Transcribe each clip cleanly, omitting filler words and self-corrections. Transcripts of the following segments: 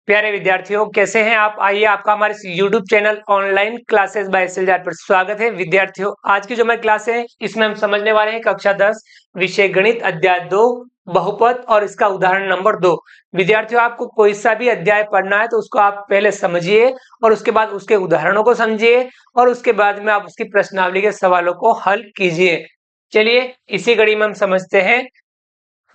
प्यारे विद्यार्थियों, कैसे हैं आप? आइए, आपका हमारे YouTube channel online classes by SL पर स्वागत है। विद्यार्थियों, आज की जो हमारी क्लास है इसमें हम समझने वाले हैं कक्षा 10 विषय गणित अध्याय 2 बहुपद और इसका उदाहरण नंबर 2। विद्यार्थियों, आपको कोई सा भी अध्याय पढ़ना है तो उसको आप पहले समझिए और उसके बाद उसके उदाहरणों को समझिए और उसके बाद में आप उसकी प्रश्नावली के सवालों को हल कीजिए। चलिए, इसी कड़ी में हम समझते हैं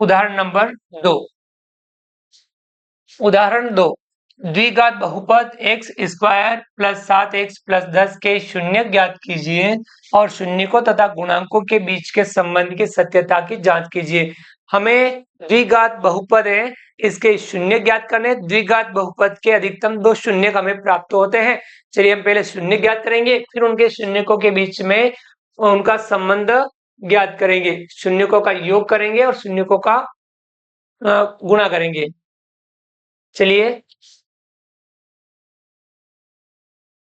उदाहरण नंबर 2। उदाहरण 2, द्विघात बहुपद x square plus 7x plus 10 के शून्य ज्ञात कीजिए और शून्यकों तथा गुणांकों के बीच के संबंध की सत्यता की जांच कीजिए। हमें द्विघात बहुपद है, इसके शून्य ज्ञात करने। द्विघात बहुपद के अधिकतम 2 शून्य हमें प्राप्त होते हैं। चलिए, हम पहले शून्य ज्ञात करेंगे, फिर उनके शून्यकों के बीच में उनका संबंध ज्ञात करेंगे। शून्यकों का योग करेंगे और शून्यकों का गुणा करेंगे। चलिए,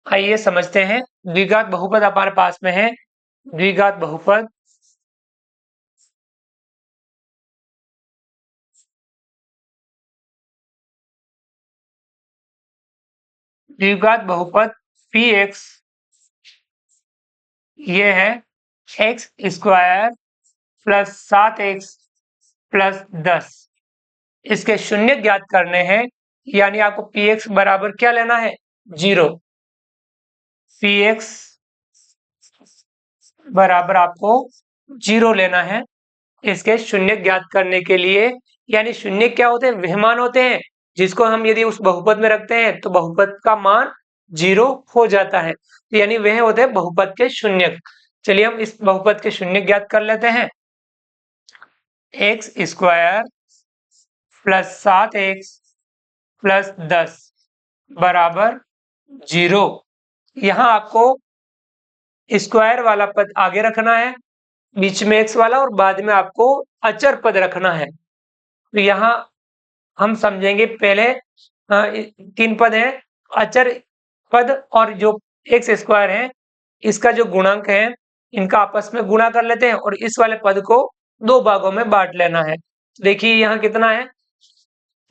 आइए समझते हैं। द्विघात बहुपद हमारे पास में है। द्विघात बहुपद द्विघात बहुपद px ये है x square plus 7x plus 10। इसके शून्य ज्ञात करने हैं, यानी आपको px बराबर क्या लेना है? 0। px बराबर आपको 0 लेना है इसके शून्य ज्ञात करने के लिए। यानी शून्य क्या होते हैं? वह मान होते हैं जिसको हम यदि उस बहुपद में रखते हैं तो बहुपद का मान 0 हो जाता है। तो यानी वह होते हैं बहुपद के शून्य। चलिए, हम इस बहुपद के शून्य ज्ञात कर लेते हैं। X square plus 7x plus 10 बराबर 0। यहाँ आपको स्क्वायर वाला पद आगे रखना है, बीच में एक्स वाला, और बाद में आपको अचर पद रखना है। तो यहाँ हम समझेंगे पहले 3 पद है, अचर पद और जो एक्स स्क्वायर है इसका जो गुणांक है इनका आपस में गुणा कर लेते हैं और इस वाले पद को 2 भागों में बांट लेना है। देखिए, यहाँ कितना है?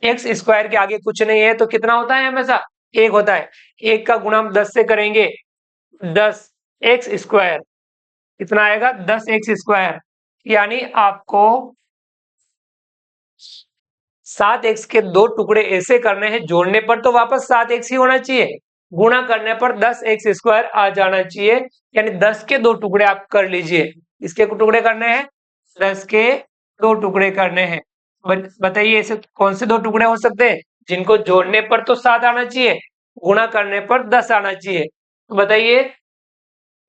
एक्स स्क्वायर के आगे कुछ नहीं है तो कितना होता है? हमेशा 1 होता है। 1 का गुणा हम 10 से करेंगे, 10 एक्स स्क्वायर। कितना आएगा? 10 एक्स स्क्वायर। यानी आपको 7x के 2 टुकड़े ऐसे करने हैं, जोड़ने पर तो वापस 7x ही होना चाहिए, गुणा करने पर 10 एक्स स्क्वायर आ जाना चाहिए। यानी 10 के 2 टुकड़े आप कर लीजिए। इसके टुकड़े करने हैं, 10 के 2 टुकड़े करने हैं। बताइए, ऐसे कौन से 2 टुकड़े हो सकते हैं जिनको जोड़ने पर तो 7 आना चाहिए, गुणा करने पर 10 आना चाहिए? तो बताइए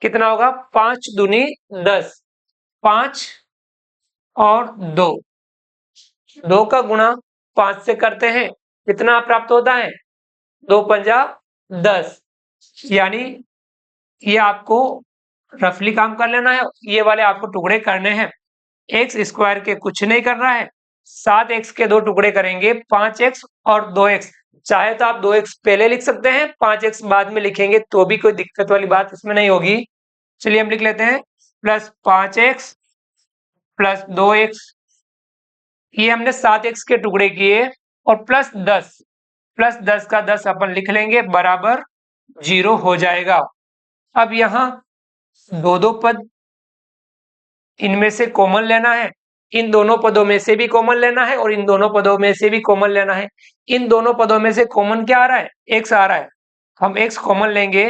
कितना होगा? 5 दूनी 10, 5 और 2, 2 का गुणा 5 से करते हैं, कितना प्राप्त होता है? 2 पंजा 10। यानी ये आपको रफली काम कर लेना है, ये वाले आपको टुकड़े करने हैं। एक्स स्क्वायर के कुछ नहीं करना है, 7x के 2 टुकड़े करेंगे, 5x और 2x। चाहे तो आप 2x पहले लिख सकते हैं, 5x बाद में लिखेंगे तो भी कोई दिक्कत वाली बात इसमें नहीं होगी। चलिए, हम लिख लेते हैं प्लस 5x प्लस 2x। ये हमने 7x के टुकड़े किए और प्लस 10 का 10 अपन लिख लेंगे, बराबर 0 हो जाएगा। अब यहाँ 2 पद, इनमें से कॉमन लेना है, इन दोनों पदों में से भी कॉमन लेना है और इन दोनों पदों में से भी कॉमन लेना है। इन दोनों पदों में से कॉमन क्या आ रहा है? x आ रहा है। हम x कॉमन लेंगे,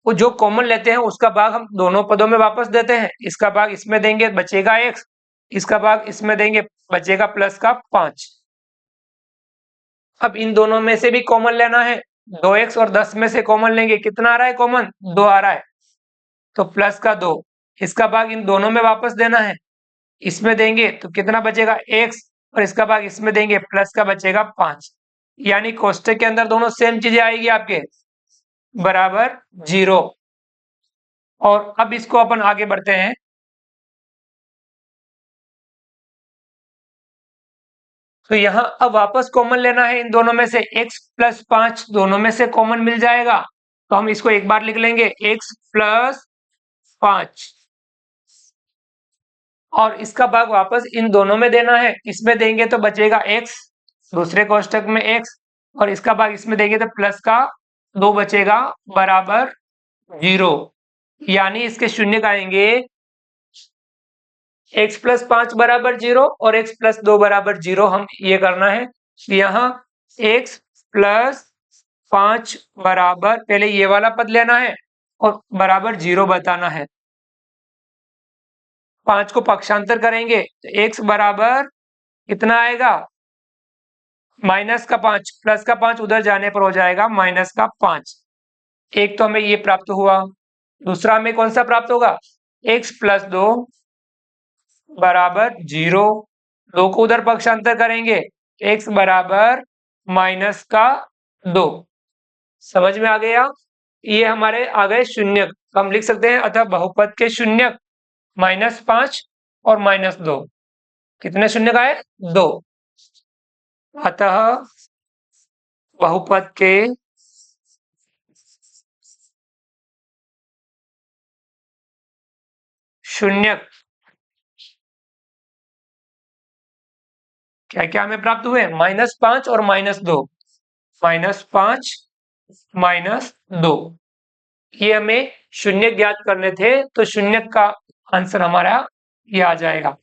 वो जो कॉमन लेते हैं उसका भाग हम दोनों पदों में वापस देते हैं। इसका भाग इसमें देंगे, बचेगा x, इसका भाग इसमें देंगे, बचेगा प्लस का 5। अब इन दोनों में से भी कॉमन लेना है, 2x और 10 में से कॉमन लेंगे, कितना आ रहा है कॉमन? 2 आ रहा है, तो प्लस का 2, इसका भाग इन दोनों में वापस देना है, इसमें देंगे तो कितना बचेगा? x, और इसका भाग इसमें देंगे, प्लस का बचेगा 5। यानी कोष्टक के अंदर दोनों सेम चीजें आएगी आपके, बराबर 0। और अब इसको अपन आगे बढ़ते हैं। तो यहाँ अब वापस कॉमन लेना है, इन दोनों में से x प्लस 5 दोनों में से कॉमन मिल जाएगा, तो हम इसको एक बार लिख लेंगे, x प्लस 5, और इसका भाग वापस इन दोनों में देना है, इसमें देंगे तो बचेगा x, दूसरे कोष्टक में x, और इसका भाग इसमें देंगे तो प्लस का 2 बचेगा बराबर 0, यानी इसके शून्य का आएंगे x प्लस 5 बराबर 0 और x प्लस 2 बराबर 0। हम ये करना है यहाँ x प्लस 5 बराबर, पहले ये वाला पद लेना है और बराबर 0 बताना है। 5 को पक्षांतर करेंगे तो x बराबर कितना आएगा, माइनस का 5, प्लस का 5 उधर जाने पर हो जाएगा माइनस का 5। एक तो हमें ये प्राप्त हुआ, दूसरा हमें कौन सा प्राप्त होगा, x प्लस 2 बराबर 0। 2 को उधर पक्षांतर करेंगे x बराबर माइनस का 2। समझ में आ गया, ये हमारे आ गए शून्य। हम लिख सकते हैं अतः बहुपद के शून्य -5 और -2, कितने शून्य का है, 2। अतः बहुपद के शून्य क्या क्या हमें प्राप्त हुए, -5 और -2, -5 -2। ये हमें शून्य ज्ञात करने थे, तो शून्य का आंसर हमारा ये आ जाएगा,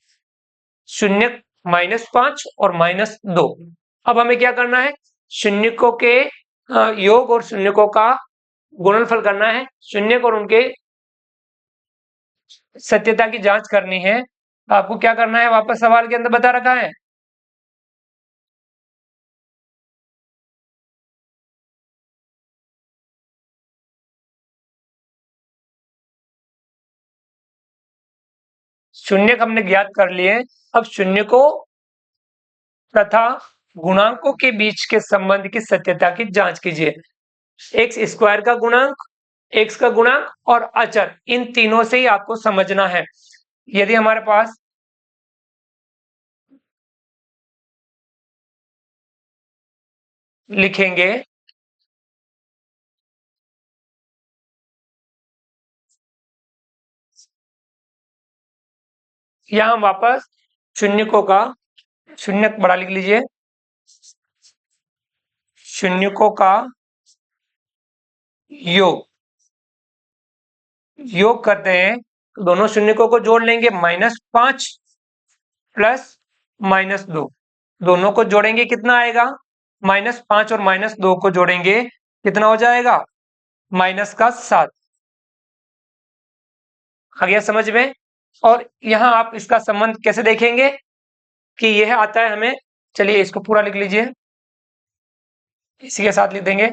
शून्य -5 और -2। अब हमें क्या करना है, शून्यकों के योग और शून्यकों का गुणनफल करना है, शून्यक और उनके सत्यता की जांच करनी है। आपको क्या करना है, वापस सवाल के अंदर बता रखा है, शून्यक हमने ज्ञात कर लिए। अब शून्यकों तथा गुणांकों के बीच के संबंध की सत्यता की जांच कीजिए। एक्स स्क्वायर का गुणांक, एक्स का गुणांक और अचर, इन तीनों से ही आपको समझना है। यदि हमारे पास लिखेंगे यहां वापस शून्यकों का, शून्यक बड़ा लिख लीजिए, शून्यकों का योग, योग करते हैं तो दोनों शून्यकों को जोड़ लेंगे, -5 प्लस -2, दोनों को जोड़ेंगे कितना आएगा, -5 और -2 को जोड़ेंगे कितना हो जाएगा, -7। आ गया समझ में। और यहां आप इसका संबंध कैसे देखेंगे कि यह आता है हमें, चलिए इसको पूरा लिख लीजिए, इसी के साथ लिख देंगे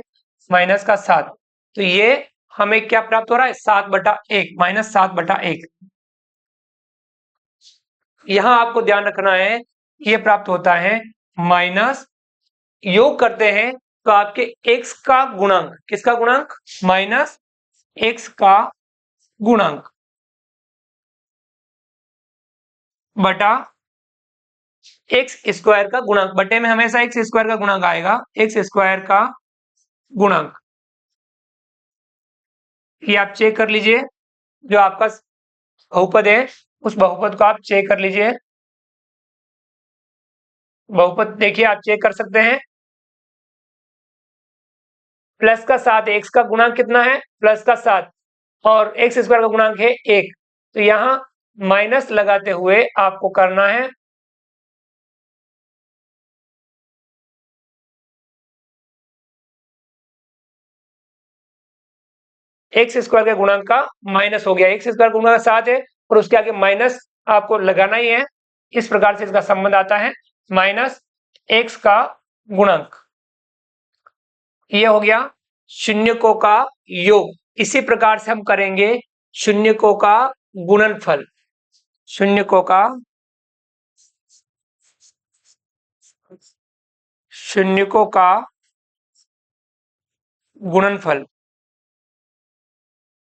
-7। तो ये हमें क्या प्राप्त हो रहा है, 7/1, -7/1। यहां आपको ध्यान रखना है, ये प्राप्त होता है माइनस, योग करते हैं तो आपके x का गुणांक, किसका गुणांक, -x का गुणांक बटा एक्स स्क्वायर का गुणांक, बटे में हमेशा एक्स स्क्वायर का गुणांक आएगा, एक्स स्क्वायर का गुणांक। ये आप चेक कर लीजिए, जो आपका बहुपद है उस बहुपद को आप चेक कर लीजिए। बहुपद देखिए आप चेक कर सकते हैं, प्लस का 7, एक्स का गुणांक कितना है, प्लस का 7 और एक्स स्क्वायर का गुणांक है 1। तो यहां माइनस लगाते हुए आपको करना है एक्स स्क्वायर के गुणांक का माइनस हो गया, एक्स स्क्वायर गुणांक 7 है और उसके आगे माइनस आपको लगाना ही है। इस प्रकार से इसका संबंध आता है -x का गुणांक, ये हो गया शून्यकों का योग। इसी प्रकार से हम करेंगे शून्यकों का गुणनफल, शून्यकों का शून्यकों का गुणनफल,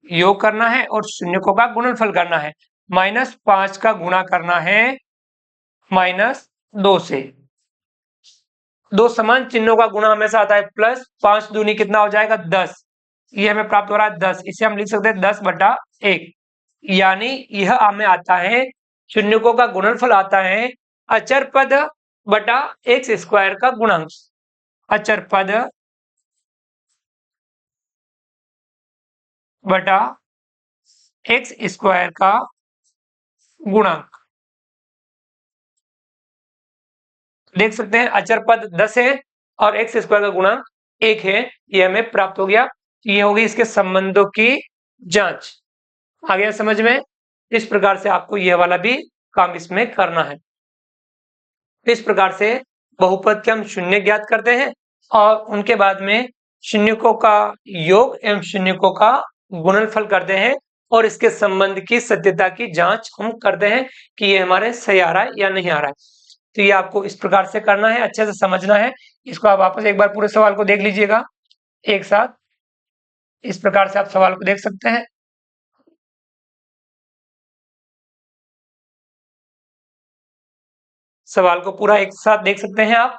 योग करना है और शून्यकों का गुणनफल करना है। -5 का गुणा करना है -2 से, दो समान चिन्हों का गुणा हमेशा आता है प्लस, 5 दूनी कितना हो जाएगा 10, ये हमें प्राप्त हो रहा है 10, इसे हम लिख सकते हैं 10/1, यानी यह हमें आता है, शून्यकों का गुणनफल आता है अचर पद बटा एक्स स्क्वायर का गुणांक। अचर पद बटा एक्स स्क्वायर का गुणांक। देख सकते हैं अचर पद 10 है और एक्स स्क्वायर का गुणांक 1 है, ये हमें प्राप्त हो गया। ये होगी इसके संबंधों की जांच। आ गया समझ में? इस प्रकार से आपको यह वाला भी काम इसमें करना है। इस प्रकार से बहुपद के हम शून्य ज्ञात करते हैं और उनके बाद में शून्यकों का योग एवं शून्यकों का गुणनफल करते हैं और इसके संबंध की सत्यता की जांच हम करते हैं कि ये हमारे सही आ रहा है या नहीं आ रहा है। तो ये आपको इस प्रकार से करना है, अच्छे से समझना है। इसको आप वापस एक बार पूरे सवाल को देख लीजिएगा एक साथ। इस प्रकार से आप सवाल को देख सकते हैं। सवाल को पूरा एक साथ देख सकते हैं आप।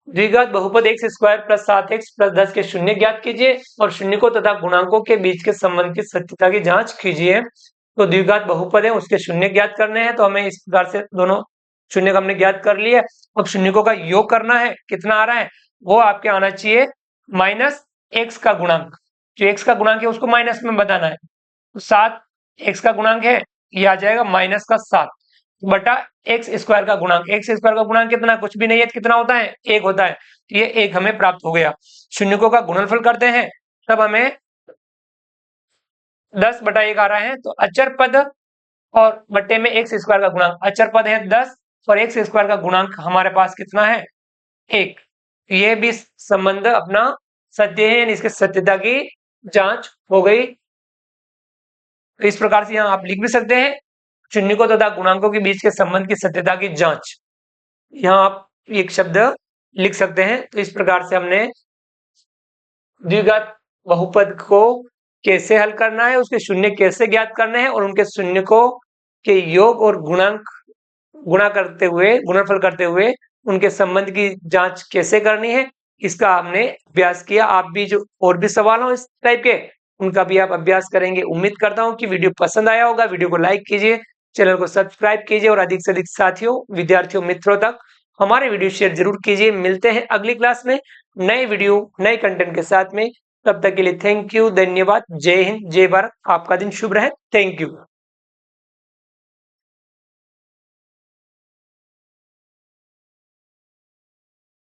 द्विघात बहुपद x square plus 7x plus 10 के शून्य ज्ञात कीजिए और शून्यकों तथा गुणांकों के बीच के संबंध की सत्यता की जांच कीजिए। तो द्विघात बहुपद है उसके शून्य ज्ञात करने हैं, तो हमें इस प्रकार से दोनों शून्य का हमने ज्ञात कर लिया। अब शून्यकों का योग करना है, कितना आ रहा है वो आपके आना चाहिए माइनस एक्स का गुणांक। जो एक्स का गुणांक है उसको माइनस में बताना है। तो 7 एक्स का गुणांक है, ये आ जाएगा माइनस का 7 बटा एक्स स्क्वायर का गुणांक। एक्स स्क्वायर का गुणांक कितना, कुछ भी नहीं है, कितना होता है 1 होता है। तो ये 1 हमें प्राप्त हो गया। शून्यकों का गुणनफल करते हैं तब हमें 10 बटा 1 आ रहा है। तो अचर पद और बट्टे में एक्स स्क्वायर का गुणांक, अचर पद है 10 और एक्स स्क्वायर का गुणांक हमारे पास कितना है 1। ये भी संबंध अपना सत्य है, यानी इसके सत्यता की जांच हो गई। तो इस प्रकार से यहाँ आप लिख भी सकते हैं शून्यकों तथा गुणांकों के बीच के संबंध की सत्यता की जांच। यहाँ आप एक शब्द लिख सकते हैं। तो इस प्रकार से हमने द्विघात बहुपद को कैसे हल करना है, उसके शून्य कैसे ज्ञात करने हैं और उनके शून्यकों के योग और गुणांक गुणा करते हुए गुणनफल करते हुए उनके संबंध की जांच कैसे करनी है, इसका हमने अभ्यास किया। आप भी जो और भी सवाल हो इस टाइप के, उनका भी आप अभ्यास करेंगे। उम्मीद करता हूं कि वीडियो पसंद आया होगा। वीडियो को लाइक कीजिए, चैनल को सब्सक्राइब कीजिए और अधिक से अधिक साथियों, विद्यार्थियों, मित्रों तक हमारे वीडियो शेयर जरूर कीजिए। मिलते हैं अगली क्लास में नए वीडियो नए कंटेंट के साथ में। तब तक के लिए थैंक यू, धन्यवाद, जय हिंद, जय भारत। आपका दिन शुभ रहे। Thank you.